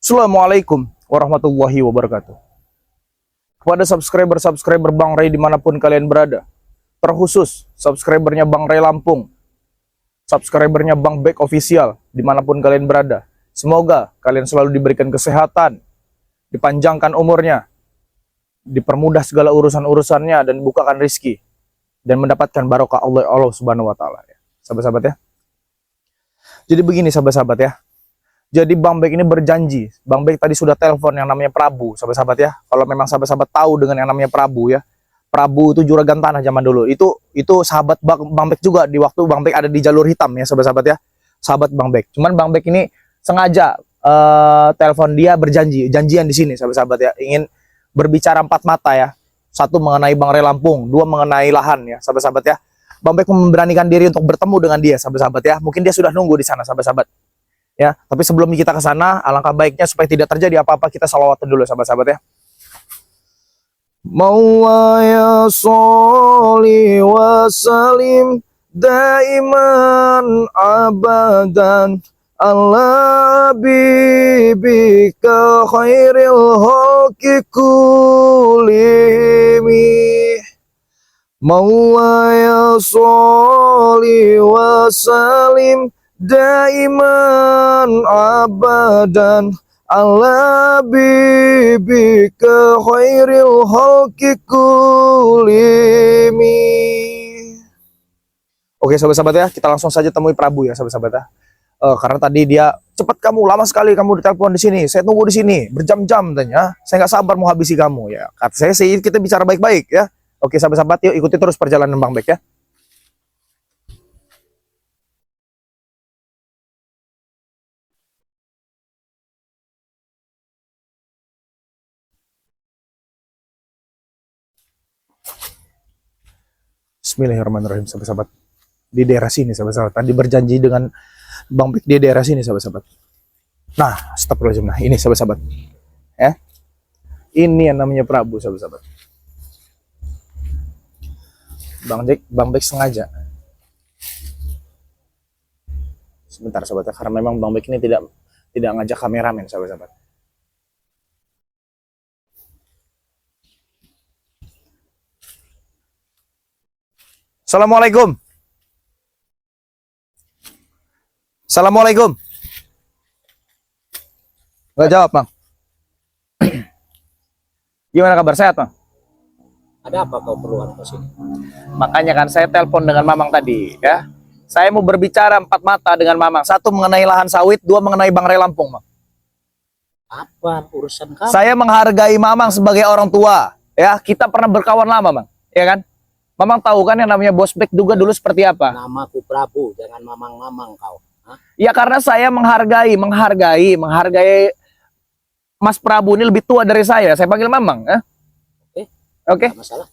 Assalamualaikum warahmatullahi wabarakatuh. Kepada subscriber Bang Ray dimanapun kalian berada, terkhusus subscribernya Bang Ray Lampung, subscribernya Bang Bek Official dimanapun kalian berada, semoga kalian selalu diberikan kesehatan, dipanjangkan umurnya, dipermudah segala urusan-urusannya, dan bukakan rizki, dan mendapatkan barokah Allah Subhanahu Wa Taala. Sahabat-sahabat ya. Jadi begini sahabat-sahabat ya. Jadi Bang Bek ini berjanji, Bang Bek tadi sudah telepon yang namanya Prabu, sahabat-sahabat ya. Kalau memang sahabat-sahabat tahu dengan yang namanya Prabu ya. Prabu itu juragan tanah zaman dulu. Itu sahabat Bang Bek juga di waktu Bang Bek ada di jalur hitam ya, sahabat-sahabat ya. Sahabat Bang Bek. Cuman Bang Bek ini sengaja telepon dia janjian di sini sahabat-sahabat ya. Ingin berbicara empat mata ya. Satu mengenai Bang Ray Lampung, dua mengenai lahan ya, sahabat-sahabat ya. Bang Bek memberanikan diri untuk bertemu dengan dia, sahabat-sahabat ya. Mungkin dia sudah nunggu di sana, sahabat-sahabat. Ya, tapi sebelum kita ke sana, alangkah baiknya supaya tidak terjadi apa-apa kita salawatan dulu sahabat-sahabat ya. Mawaya sholli wa salim daiman abadan ala bibika khairil khalqi kullimi. Mawaya sholli wa salim daiman abadan ala bibika khairil khalqi kullimi. Oke sahabat-sahabat ya, kita langsung saja temui Prabu ya sahabat-sahabat ya. Karena tadi dia, cepat kamu, lama sekali kamu ditelepon di sini, saya tunggu di sini berjam-jam tanya, saya nggak sabar mau habisi kamu ya. Kata saya sih kita bicara baik-baik ya. Oke sahabat-sahabat, yuk ikuti terus perjalanan Bang Bek ya. Bismillahirrahmanirrahim sahabat-sahabat. Di daerah sini sahabat-sahabat. Tadi berjanji dengan Bang Bek di daerah sini sahabat-sahabat. Nah, astagfirullahaladzim. Nah, ini sahabat-sahabat. Ya. Ini yang namanya Prabu sahabat-sahabat. Bang Bek sengaja. Sebentar sahabat, karena memang Bang Bek ini tidak ngajak kameramen sahabat-sahabat. Assalamualaikum. Assalamualaikum. Nggak jawab, Bang. Gimana kabar? Sehat, Bang? Ada apa kau perlu ke sini? Makanya kan saya telepon dengan Mamang tadi, ya. Saya mau berbicara empat mata dengan Mamang. Satu mengenai lahan sawit, dua mengenai Bang Ray Lampung, Bang. Apa urusan kamu? Saya menghargai Mamang sebagai orang tua, ya. Kita pernah berkawan lama, Bang. Ya kan? Mamang tahu kan yang namanya Bos Bek juga dulu seperti apa? Namaku Prabu, jangan mamang-mamang kau. Hah? Ya karena saya menghargai Mas Prabu ini lebih tua dari saya. Saya panggil Mamang, ya. Oke. Tidak masalah.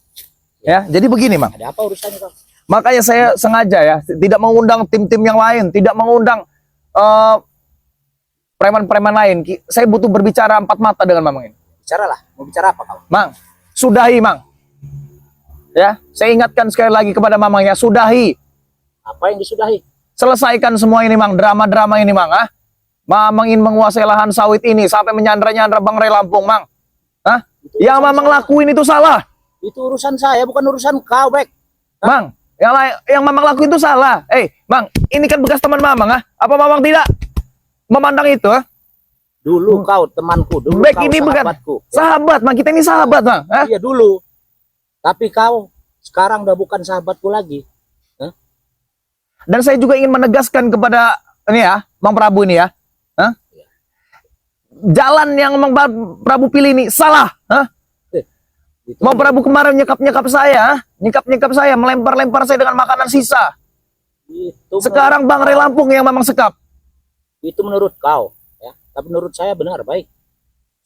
Ya, jadi begini, Mang. Ada apa urusannya kau? Makanya saya sengaja ya, tidak mengundang tim-tim yang lain, tidak mengundang preman-preman lain. Saya butuh berbicara empat mata dengan Mamang ini. Bicaralah. Mau bicara apa kau? Mang, sudahi, Mang. Ya, saya ingatkan sekali lagi kepada Mamang ya, sudahi. Apa yang disudahi? Selesaikan semua ini, Mang, drama-drama ini, Mang. Ah, Mamang ingin menguasai lahan sawit ini sampai menyandra-nyandra Bang Ray Lampung, Mang. Hah? Yang Mamang lakuin itu salah. Itu urusan saya, bukan urusan kau, Bek. Mang, yang Mamang lakuin itu salah. Mang, ini kan bekas teman Mamang, ah. Apa Mamang tidak memandang itu, ah? Dulu kau temanku, dulu Bek kau ini bukan sahabatku. sahabat, Mang. Kita ini sahabat, Mang. Ah? Iya dulu. Tapi kau sekarang udah bukan sahabatku lagi. Hah? Dan saya juga ingin menegaskan kepada ini ya, Bang Prabu ini ya. Hah? Jalan yang Bang Prabu pilih ini salah, hah? Bang Prabu kemarin nyekap saya, melempar saya dengan makanan sisa. Sekarang Bang Ray Lampung yang memang sekap. Itu menurut kau, ya. Tapi menurut saya benar, baik.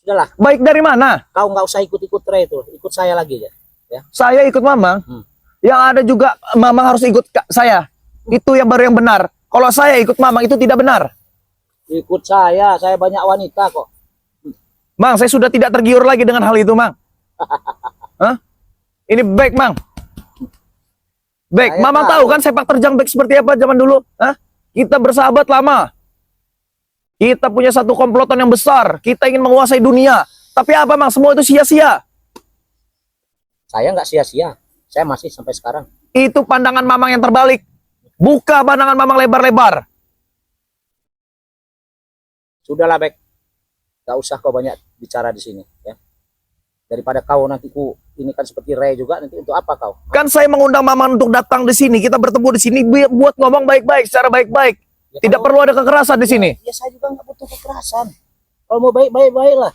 Sudahlah. Baik dari mana? Kau nggak usah ikut-ikut Ray itu, ikut saya lagi ya. Ya. Saya ikut Mamang. Yang ada juga Mamang harus ikut saya. Itu yang baru yang benar. Kalau saya ikut Mamang itu tidak benar. Ikut saya banyak wanita kok. Mang, saya sudah tidak tergiur lagi dengan hal itu, Mang. Hah? Ini baik, Mang. Baik, Mamang tahu kan sepak terjang baik seperti apa zaman dulu? Hah? Kita bersahabat lama. Kita punya satu komplotan yang besar. Kita ingin menguasai dunia. Tapi apa, Mang? Semua itu sia-sia. Saya nggak sia-sia. Saya masih sampai sekarang. Itu pandangan Mamang yang terbalik. Buka pandangan Mamang lebar-lebar. Sudahlah, Bek. Gak usah kau banyak bicara di sini, ya. Daripada kau nanti ini kan seperti Ray juga, nanti untuk apa kau? Kan saya mengundang Mamang untuk datang di sini. Kita bertemu di sini buat ngomong baik-baik, secara baik-baik. Ya, Tidak perlu ada kekerasan di sini. Ya saya juga nggak butuh kekerasan. Kalau mau baik-baik lah.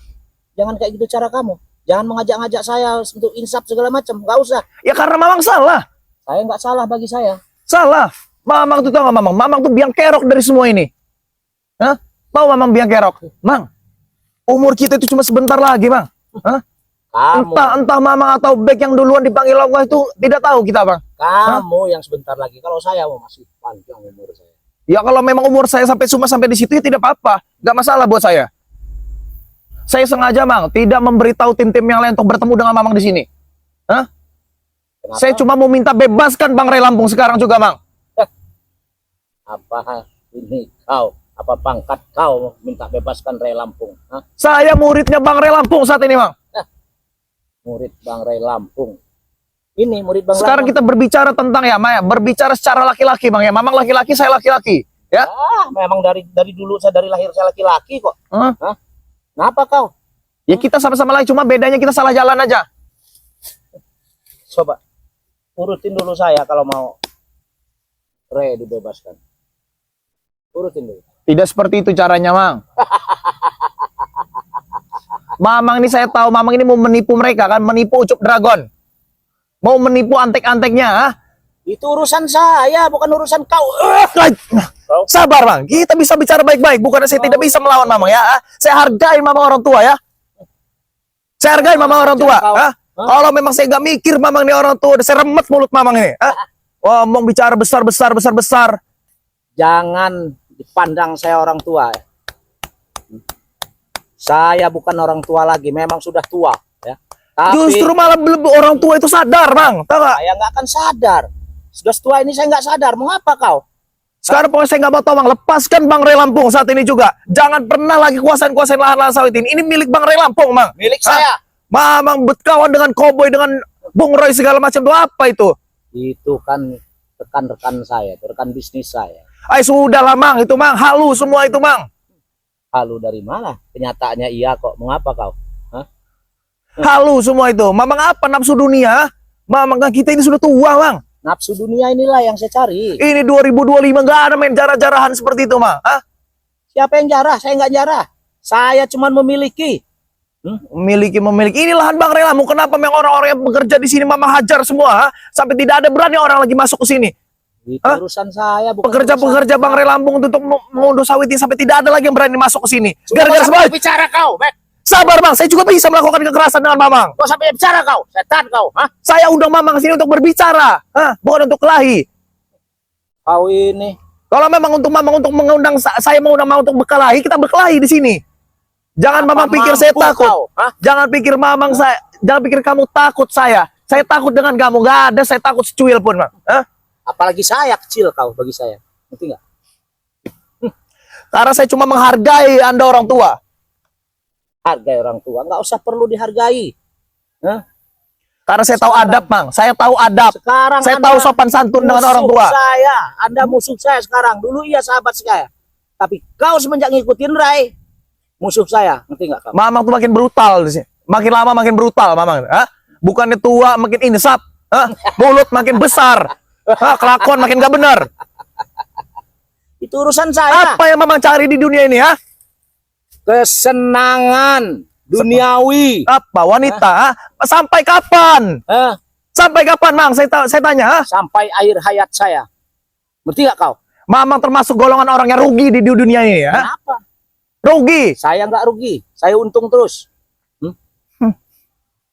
Jangan kayak gitu cara kamu. Jangan mengajak-ngajak saya untuk insaf segala macam. Nggak usah. Ya karena Mamang salah. Saya nggak salah bagi saya. Salah. Mamang tuh tahu nggak, Mamang? Mamang tuh biang kerok dari semua ini. Hah? Tahu Mamang biang kerok? Mang, umur kita itu cuma sebentar lagi, Bang. Hah? Kamu, Entah Mamang atau Bek yang duluan dipanggil Allah itu tidak tahu kita, Bang. kamu yang sebentar lagi. Kalau saya masih panjang umur saya. Ya kalau memang umur saya sampai di situ ya tidak apa-apa. Nggak masalah buat saya. Saya sengaja, Mang, tidak memberitahu tim-tim yang lain untuk bertemu dengan Mamang di sini. Hah? Kenapa? Saya cuma mau minta bebaskan Bang Ray Lampung sekarang juga, Mang. Apa ini kau? Apa pangkat kau minta bebaskan Ray Lampung? Hah? Saya muridnya Bang Ray Lampung saat ini, Mang. Murid Bang Ray Lampung. Ini murid Bang Sekarang Lampung. kita berbicara tentang ya, Maya, berbicara secara laki-laki, Bang ya. Mamang laki-laki, saya laki-laki, ya. Memang dari dulu saya dari lahir saya laki-laki kok. Hah? Kenapa kau? Ya kita sama-sama laki, cuma bedanya kita salah jalan aja. Coba urutin dulu saya kalau mau Ray dibebaskan. Urutin dulu. Tidak seperti itu caranya, Mang. Mamang ini saya tahu, Mamang ini mau menipu mereka kan, menipu Ucup Dragon. Mau menipu antek-anteknya, ah? Itu urusan saya, bukan urusan kau. Sabar, Bang. Kita bisa bicara baik-baik, bukan saya tidak bisa melawan Mamang ya. Ah? Saya hargai Mamang orang tua ya. Saya hargai Mamang orang tua, ah? Kalau memang saya nggak mikir Mamang ini orang tua, saya remet mulut Mamang ini, ah? Ngomong bicara besar. Jangan dipandang saya orang tua. Saya bukan orang tua lagi, memang sudah tua, ya. Tapi Justru malah orang tua itu sadar, Bang. Tahu nggak? saya nggak akan sadar. Sudah tua ini saya nggak sadar. Mengapa kau? Sekarang pokoknya saya nggak mau tahu, Bang. Lepaskan Bang Ray Lampung saat ini juga. Jangan pernah lagi kuasain lahan-lahan sawit ini. Ini milik Bang Ray Lampung, Bang. Milik saya. Mamang berkawan dengan koboi, dengan Bung Roy segala macam itu apa itu? Itu kan rekan-rekan saya, rekan bisnis saya. Ay sudah lah, Mang. Itu, Mang. Halu semua itu, Mang. Halu dari mana? Kenyataannya iya kok. Mengapa kau? Halu semua itu. Mamang apa nafsu dunia? Mamang kan kita ini sudah tua, Mang. Nafsu dunia inilah yang saya cari. Ini 2025 nggak ada main jarah-jarahan seperti itu, Mang. Hah? Siapa yang jarah? Saya nggak jarah. Saya cuma memiliki. Memiliki. Ini lahan Bang Ray Lampung. Kenapa memang orang-orang yang bekerja di sini Mamang hajar semua? Ha? Sampai tidak ada berani orang lagi masuk ke sini. Itu urusan saya, bukan Pekerja-pekerja Bang Ray Lampung untuk mengunduh sawit ini sampai tidak ada lagi yang berani masuk ke sini. Sudah Gara-gara sampai semua. bicara kau, Bek. Sabar, Bang. Saya juga bisa melakukan kekerasan dengan Mamang. Kau sampai bicara kau, setan kau, hah? Saya undang Mamang ke sini untuk berbicara, bukan untuk kelahi. Kau ini Kalau memang untuk Mamang untuk mengundang saya mengundang Mamang untuk berkelahi, kita berkelahi di sini. Jangan apa Mamang pikir saya mampu takut. kau, hah? Jangan pikir Mamang jangan pikir kamu takut saya. Saya takut dengan kamu. Gak ada saya takut secuil pun, Bang. Hah? Apalagi saya kecil kau bagi saya. Ngerti nggak? Karena saya cuma menghargai Anda orang tua. Hargai orang tua, nggak usah perlu dihargai. Hah? Karena saya tahu adab, Bang. Saya tahu adab. Sekarang Saya Anda tahu sopan santun dengan orang musuh tua. Saya, Anda musuh saya sekarang. Dulu iya sahabat saya. Tapi kau semenjak ngikutin Ray, musuh saya. Ngerti nggak kamu? Mamang tuh makin brutal di sini. Makin lama makin brutal, Mamang. Hah? Bukannya tua makin insaf. Hah? Mulut makin besar. Hah? Kelakuan makin gak benar. Itu urusan saya. Apa yang Mamang cari di dunia ini, ha? Kesenangan duniawi. Apa wanita? Ha? Sampai kapan? Hah? Sampai kapan, Mang? Saya tanya, ha? Sampai akhir hayat saya. Ngerti nggak kau? Mamang termasuk golongan orang yang rugi di dunia ini, ha? Kenapa? Rugi. Saya nggak rugi. Saya untung terus.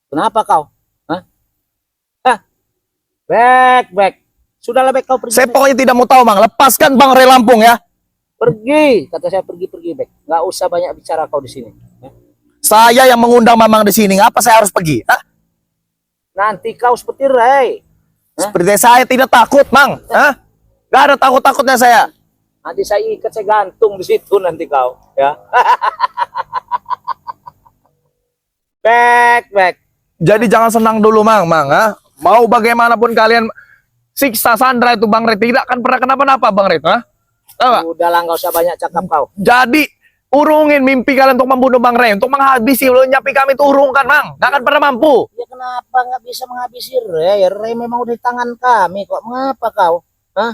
Kenapa kau? Hah? Back. Sudahlah, Bek, kau pergi. Saya Bek. pokoknya tidak mau tahu, Mang. Lepaskan Bang Ray Lampung, ya. Pergi. Kata saya pergi, Bek. Nggak usah banyak bicara kau di sini. Saya yang mengundang Mamang di sini. Ngapa saya harus pergi? Ha? Nanti kau seperti Ray. Seperti saya tidak takut, Mang. Hah? Gak ada takut-takutnya saya. Nanti saya ikat, saya gantung di situ nanti kau, ya. Back. Jadi jangan senang dulu, Mang. Ha? Mau bagaimanapun kalian siksa Sandra itu, Bang Red, tidak akan pernah kenapa-napa, Bang Red. Ha? Tahu nggak? Udahlah, nggak usah banyak cakap kau. Jadi urungin mimpi kalian untuk membunuh Bang Ray, untuk menghabisi nyapi kami itu urungkan, Mang. Nggak akan pernah mampu. Ya kenapa nggak bisa menghabisi Ray? Ray memang udah di tangan kami kok. Mengapa kau? Hah?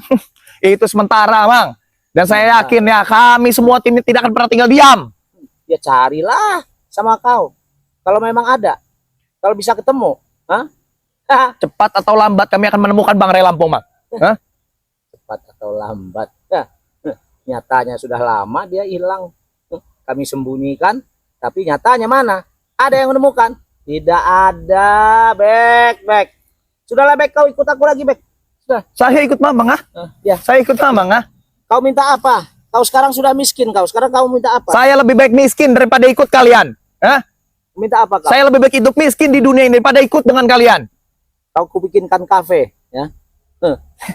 Itu sementara, Mang. Dan saya yakin ya, kami semua tim ini tidak akan pernah tinggal diam. Ya carilah sama kau. Kalau memang ada, kalau bisa ketemu, hah? Cepat atau lambat kami akan menemukan Bang Ray Lampung, Mang. Hah? Cepat atau lambat. Nyatanya sudah lama dia hilang. Kami sembunyikan, tapi nyatanya mana? Ada yang menemukan? Tidak ada. Back. Sudahlah, Back, kau ikut aku lagi, Back. Sudah. Saya ikut Mamang, ah. Ya. Saya ikut Mamang, ah. Kau minta apa? Kau sekarang sudah miskin, kau. Sekarang kau minta apa? Saya lebih baik miskin daripada ikut kalian. Hah? Minta apa kau? Saya lebih baik hidup miskin di dunia ini daripada ikut dengan kalian. Kau kubikinkan kafe, ya.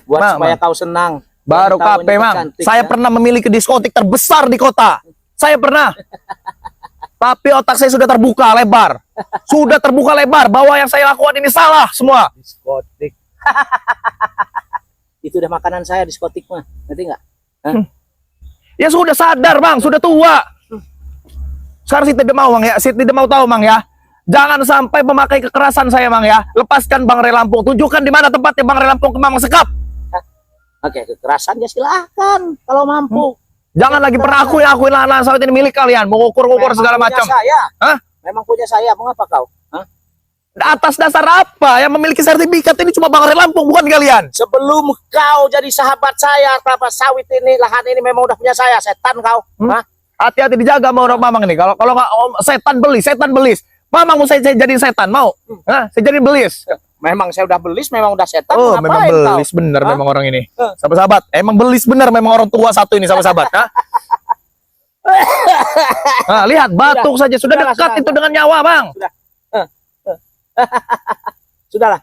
Buat Mang, supaya kau senang. Baru Tahu kape, ini Mang. cantik, Saya ya. pernah memiliki diskotik terbesar di kota. Saya pernah. Tapi otak saya sudah terbuka lebar. Sudah terbuka lebar bahwa yang saya lakukan ini salah semua. Diskotik. Itu udah makanan saya, diskotik mah. Ngerti nggak? Ya sudah sadar, Bang. Sudah tua. Sekarang saya tidak mau, Bang, ya. Saya tidak mau tahu, Bang, ya. Jangan sampai memakai kekerasan saya, Bang, ya. Lepaskan Bang Ray Lampung. Tunjukkan di mana tempatnya Bang Ray Lampung ke Mamang Sekap. Oke, kekerasan ya silahkan kalau mampu. Jangan lagi pernah akuin lahan sawit ini milik kalian. Mengukur-ukur Memang segala punya macam. Saya. Hah? Memang punya saya. Mengapa kau? Hah? Atas dasar apa? Yang memiliki sertifikat ini cuma Bang Ray Lampung, bukan kalian. Sebelum kau jadi sahabat saya, kelapa sawit ini, lahan ini memang udah punya saya. Setan kau. Hah? Hati-hati dijaga mau orang Mamang ini. Kalau nggak setan belis. Mamang mau saya jadi setan mau? Hah? Saya jadi belis. Memang saya udah belis, memang udah setan. Oh, ngapain memang kau? belis bener Hah? memang orang ini. Sahabat-sahabat, emang belis bener memang orang tua satu ini, sahabat-sahabat. Hah? Nah, lihat batuk saja sudah Sudahlah, dekat sudah. itu dengan nyawa, Bang. Sudahlah,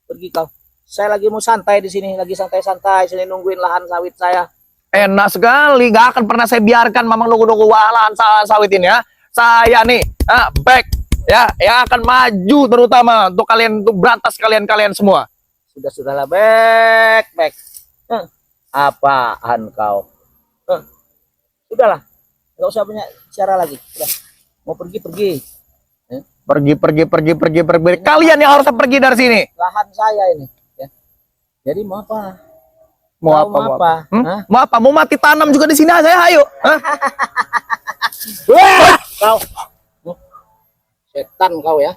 pergi kau. Saya lagi mau santai di sini, lagi santai-santai sini nungguin lahan sawit saya. Enak sekali, gak akan pernah saya biarkan Mamang nunggu-nunggu lahan sawit ini, ya. Saya nih, back ya, yang akan maju terutama untuk kalian, untuk berantas kalian semua. Sudahlah, back. Apaan kau? Sudahlah, nggak usah banyak bicara lagi. Sudah, mau pergi. Pergi. Kalian yang harus pergi dari sini. Lahan saya ini. Ya. Jadi mau apa? Mau Kau apa? Hah? Mau apa? Mau mati tanam juga di sini aja, ayo. Hah? Kau. Setan kau ya.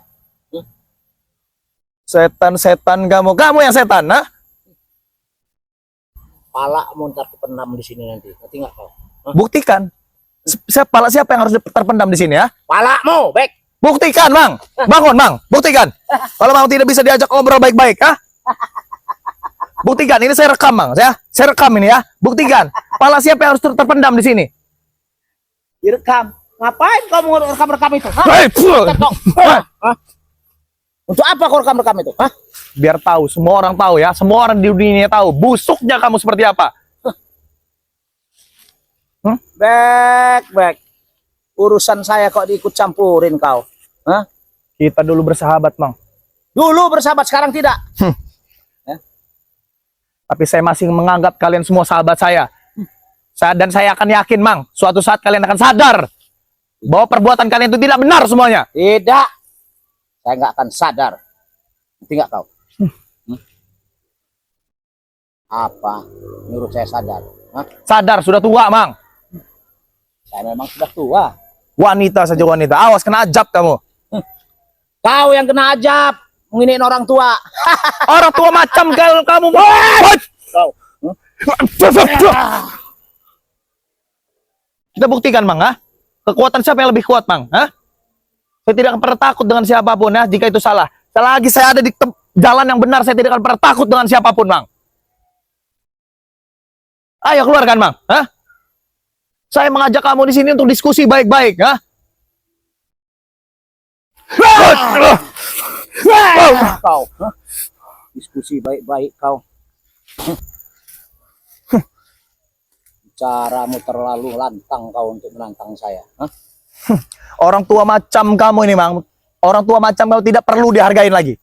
Setan kamu yang setan, nah? Pala mau ntar terpendam di sini nanti. Ngerti nggak kau? Buktikan. Siapa yang harus terpendam di sini, ya? Palamu, back. Buktikan, Bang. Bangun, Bang. Buktikan. Kalau Bang tidak bisa diajak ngobrol baik-baik, ha? Buktikan. Ini saya rekam, Bang. Saya rekam ini, ya. Buktikan. Pala siapa yang harus terpendam di sini? Direkam. Ngapain kamu rekam itu? Hah? Hei, Hah? Untuk apa kau rekam itu? Hah? biar tahu, semua orang tahu, ya. Semua orang di dunia tahu busuknya kamu seperti apa. Back. Urusan saya kok diikut campurin kau. Hah? Kita dulu bersahabat, Bang. Dulu bersahabat, sekarang tidak. Tapi saya masih menganggap kalian semua sahabat saya. Dan saya akan yakin, Bang, suatu saat kalian akan sadar bahwa perbuatan kalian itu tidak benar semuanya. Tidak. Saya nggak akan sadar. Ngerti nggak kau? Apa? Nyuruh saya sadar. Hah? Sadar, sudah tua, Bang. Saya memang sudah tua. Wanita saja wanita. Awas kena ajab kamu. Kau yang kena ajab. Nginin orang tua. Orang tua macam kalau kamu. Kau. Kita buktikan, Bang, ha? Kekuatan siapa yang lebih kuat, Bang? Ha? Saya tidak akan pernah takut dengan siapapun, ya, jika itu salah. Selagi saya ada di jalan yang benar, saya tidak akan pernah takut dengan siapapun, Bang. Ayo keluarkan, Bang. Ha? Saya mengajak kamu di sini untuk diskusi baik-baik, ha? Kau. Hah? Diskusi baik-baik kau. Caramu terlalu lantang kau untuk menantang saya. Hah? Orang tua macam kamu ini, Mang. Orang tua macam kamu tidak perlu dihargain lagi.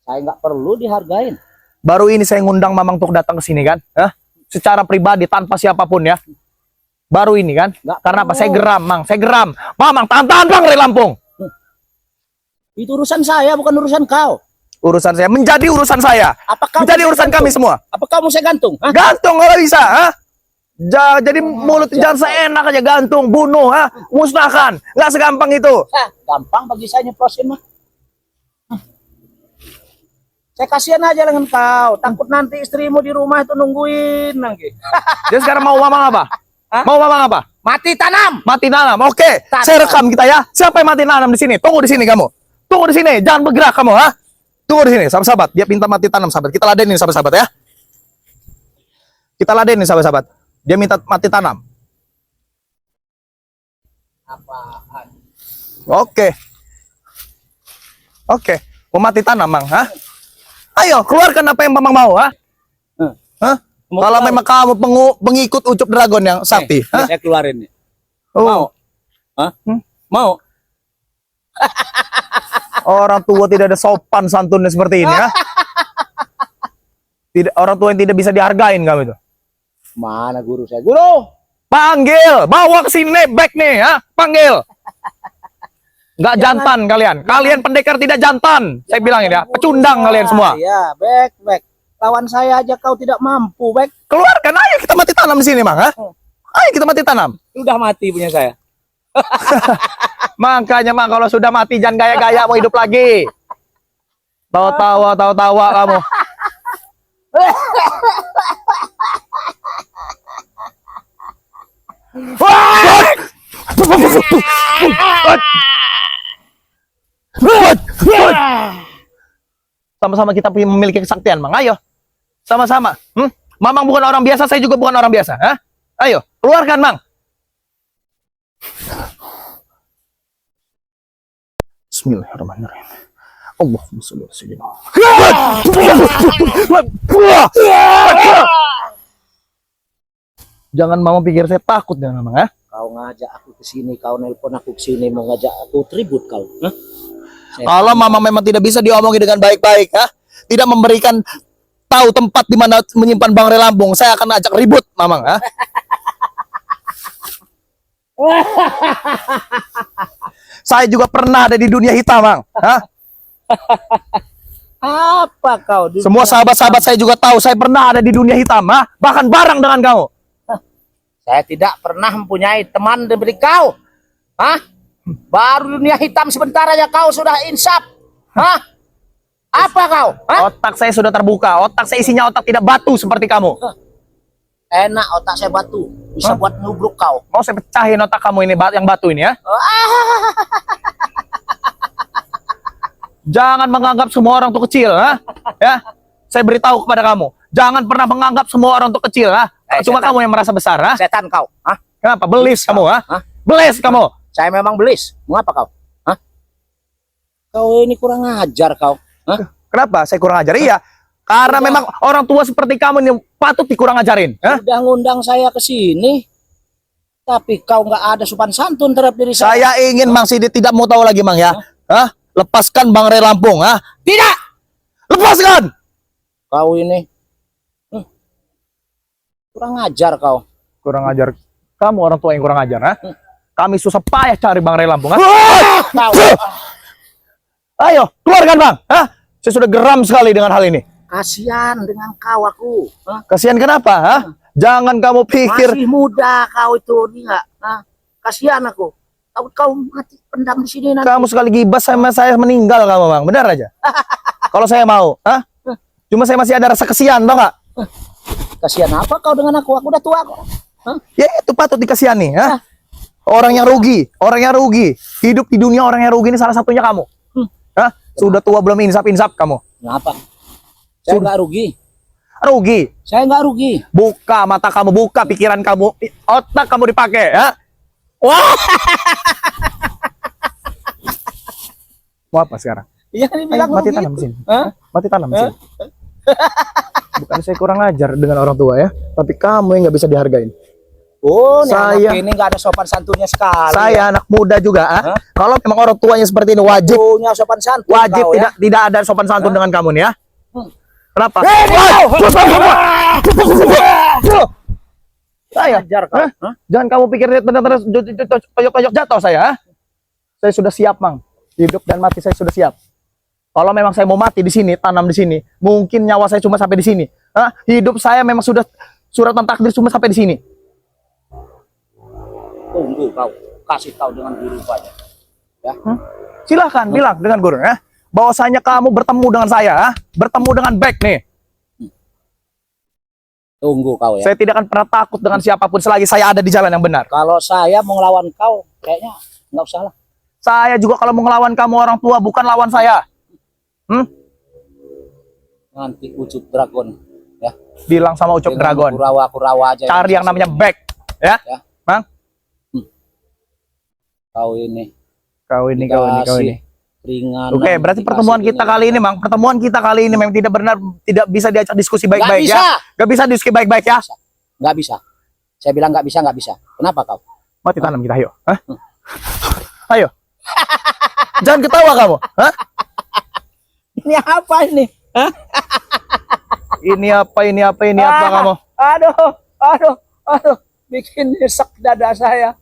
Saya nggak perlu dihargain. Baru ini saya ngundang Mamang untuk datang ke sini kan? Hah? Secara pribadi tanpa siapapun ya. Baru ini kan? Nggak Karena apa? perlu. Saya geram, Mang. Saya geram. Mamang, tahan-tahan Bang Ray Lampung. Itu urusan saya, bukan urusan kau. Urusan saya menjadi urusan saya. Apa kau Menjadi mau urusan saya kami gantung? semua. Apa kau mau saya gantung? Hah? Gantung kalau bisa, ha? Jadi mulut jangan seenak aja gantung, bunuh, ha? Musnahkan. Nggak segampang itu. Hah, gampang bagi saya nyeplosin mah. Saya kasihan aja dengan kau. Takut nanti istrimu di rumah itu nungguin lagi. Jadi sekarang mau Mamang apa? Hah? Mau Mamang apa? Mati tanam. Mati nanam. Oke, Tanam. saya rekam kita ya. Siapa yang mati nanam di sini? Tunggu di sini kamu. Tunggu di sini. Jangan bergerak kamu, ha? Tunggu di sini, sahabat-sahabat. Dia minta mati tanam, sahabat. Kita ladenin, sahabat-sahabat ya. Kita ladenin, sahabat-sahabat. Dia minta mati tanam. Apaan? Oke. Oke. Mau mati tanam, Mang, ha? Ayo, keluarkan apa yang Mamang mau, ha? Hah? Mau Kalau keluar. memang kamu pengikut Ucup Dragon yang sakti, ha? Saya keluarin nih. Oh. Mau? Hah? Mau? Orang tua tidak ada sopan santunnya seperti ini, ya. Tidak, orang tua yang tidak bisa dihargain kamu itu. Mana guru saya? Guru! Panggil, bawa ke sini back nih, ya. Panggil. Nggak jantan kalian. Kalian pendekar tidak jantan. Saya bilangin ya, pecundang kalian semua. Ya, back. Lawan saya aja kau tidak mampu, back. Keluarkan, ayo kita mati tanam di sini, Mang, ha? Ayo kita mati tanam. Udah mati punya saya. Makanya, Mang, kalau sudah mati jangan gaya-gaya mau hidup lagi. Tawa-tawa kamu. Sama-sama kita memiliki kesaktian, Mang. Ayo. Sama-sama. Mamang bukan orang biasa, saya juga bukan orang biasa. Ha? Ayo, keluarkan, Mang. Bismillahirrahmanirrahim. Allahumma sholli ala sayyidina. Jangan Mama pikir saya takut dengan Mamang, ha? Kau ngajak aku ke sini, kau nelpon aku ke sini mau ngajak aku tribut kau. Hah? Kalau Mama memang tidak bisa diomongi dengan baik-baik, ha? Tidak memberikan tahu tempat di mana menyimpan Bang Ray Lampung, saya akan ajak ribut, Mamang, ha? Saya juga pernah ada di dunia hitam, Bang. Ha? Apa kau? Semua sahabat-sahabat saya juga tahu saya pernah ada di dunia hitam, ha? Bahkan bareng dengan kamu. Saya tidak pernah mempunyai teman diberi kau. Hah? Baru dunia hitam sebentar aja kau sudah insaf. Hah? Apa kau? Hah? Otak saya sudah terbuka, otak saya isinya otak tidak batu seperti kamu. Enak otak saya batu. Bisa Hah? buat nubruk kau. Mau saya pecahin otak kamu ini yang batu ini, ya? Jangan menganggap semua orang itu kecil, ha? Ya, saya beritahu kepada kamu, jangan pernah menganggap semua orang itu kecil, ha? Cuma setan. kamu yang merasa besar, ha? Setan kau. Hah? Kenapa? Belis kamu, ha? Hah? Belis kamu. Saya memang belis. Mengapa kau? Hah? Kau ini kurang ajar kau. Hah? Kenapa? Saya kurang ajar. Iya, karena memang orang tua seperti kamu ini patut dikurang ajarin, ha? Udah ngundang saya ke sini. Tapi kau nggak ada sopan santun terhadap diri saya. Saya ingin Mang Sidit tidak mau tahu lagi, Mang, ya? Hah? Lepaskan Bang Ray Lampung, ha? Tidak. Lepaskan! Kau ini. Kurang ajar kau. Kurang ajar. Kamu orang tua yang kurang ajar, ha? Kami susah payah cari Bang Ray Lampung, ha? Kau. Ayo, keluarkan, Bang, ha? Saya sudah geram sekali dengan hal ini. Kasihan dengan kau aku. Hah? Kasihan kenapa, ha? Jangan kamu pikir Masih muda kau itu, enggak? Hah? Kasihan aku. Takut kau mati pendam di sini nanti. kamu sekali gibas sama saya meninggal kamu, Bang. Benar aja. Kalau saya mau, ha? Cuma saya masih ada rasa kasihan, tau nggak? Kasihan apa kau dengan aku? Aku udah tua kok. Hah? Ya itu patut dikasihani, ha? Orang yang rugi, hidup di dunia orang yang rugi ini salah satunya kamu. Hah? Sudah tua belum insaf kamu. Kenapa? Saya nggak rugi. Rugi. Saya nggak rugi. Buka mata kamu, buka pikiran kamu, otak kamu dipakai, ha? Wah, Mau apa sekarang? iya ini bilang Ayo, mati rugi tanam itu. di sini. Hah? Mati tanam di sini. Bukan saya kurang ajar dengan orang tua ya, tapi kamu yang nggak bisa dihargain. Oh, nih Saya- anak ini nggak ada sopan santunnya sekali. Saya anak muda juga, ah. Kalau memang orang tuanya seperti ini wajib Punya sopan santun. wajib kau, ya. tidak ada sopan santun dengan kamu nih ya. Kenapa? Saya, Ajar kau. Hah? Hah? jangan kamu pikir benar-benar koyok-koyok jatuh saya. Saya sudah siap, Mang. Hidup dan mati saya sudah siap. Kalau memang saya mau mati di sini, tanam di sini, mungkin nyawa saya cuma sampai di sini. Hah? Hidup saya memang sudah suratan takdir cuma sampai di sini. Tunggu kau. Kasih tahu dengan guru aja. Ya. Silahkan bilang dengan guru ya, bahwasanya kamu bertemu dengan saya, bertemu dengan back nih. Tunggu kau ya. Saya tidak akan pernah takut dengan siapapun selagi saya ada di jalan yang benar. Kalau saya mau ngelawan kau, kayaknya nggak usah lah. Saya juga kalau mau ngelawan kamu orang tua bukan lawan saya. Nanti Ucup Dragon. Ya. Bilang sama Ucup Dengan Dragon. Kurawa aja. Cari yang namanya back, ya. Ya. Mang, Kau ini. kau ini. Ringan. Oke, berarti pertemuan kita kali ini, Mang, pertemuan kita kali ini memang tidak bisa diajak diskusi baik-baik bisa. ya. Gak bisa diskusi baik-baik ya. Nggak bisa. Saya bilang nggak bisa. Kenapa kau? Mati tanam kita, ayo. Hah? Ayo. Jangan ketawa kamu. Hah? Ini apa ini? Hah? Ini apa kamu? Aduh. Bikin nyesek dada saya.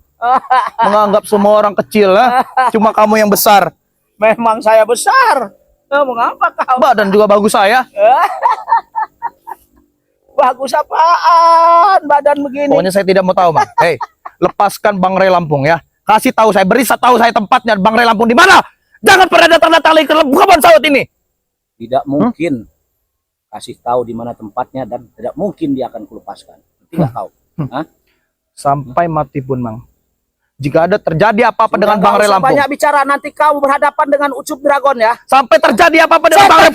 Menganggap semua orang kecil, ha? Cuma kamu yang besar. Memang saya besar. Mengapa kau? Badan juga bagus saya. Bagus apaan badan begini? Pokoknya saya tidak mau tahu, Mang. Hei, lepaskan Bang Ray Lampung ya. Kasih tahu saya, tahu saya tempatnya Bang Ray Lampung di mana. Jangan pernah datang-datang lagi ke kebun sawit ini. Tidak mungkin kasih tahu di mana tempatnya dan tidak mungkin dia akan kulepaskan. Tidak kau. Hah? Sampai mati pun, Mang. Jika ada terjadi apa-apa dengan Bang Ray Lampung, Banyak bicara, nanti kau berhadapan dengan Ucup Dragon ya. sampai terjadi apa-apa dengan Bang Ray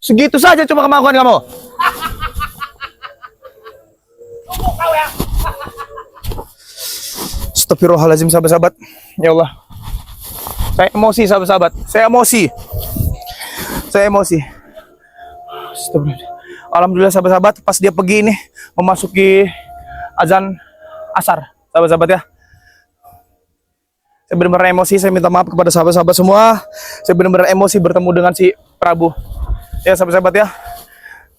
Segitu saja cuma kemampuan kamu. Astagfirullahaladzim, sahabat-sahabat. Ya Allah. Saya emosi, sahabat-sahabat. Saya emosi. Astagfirullah. Alhamdulillah, sahabat-sahabat, pas dia pergi ini memasuki azan asar, sahabat-sahabat ya. Saya benar-benar emosi, saya minta maaf kepada sahabat-sahabat semua. Saya benar-benar emosi bertemu dengan si Prabu. Ya, sahabat-sahabat ya.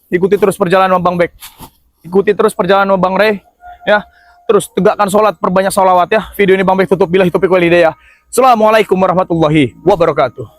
Ikuti terus perjalanan Bang Bek. Ikuti terus perjalanan Bang Ray. Ya. Terus tegakkan sholat, perbanyak sholawat ya. Video ini Bang Bek tutup. Billahi taufiq wal hidayah. Assalamualaikum warahmatullahi wabarakatuh.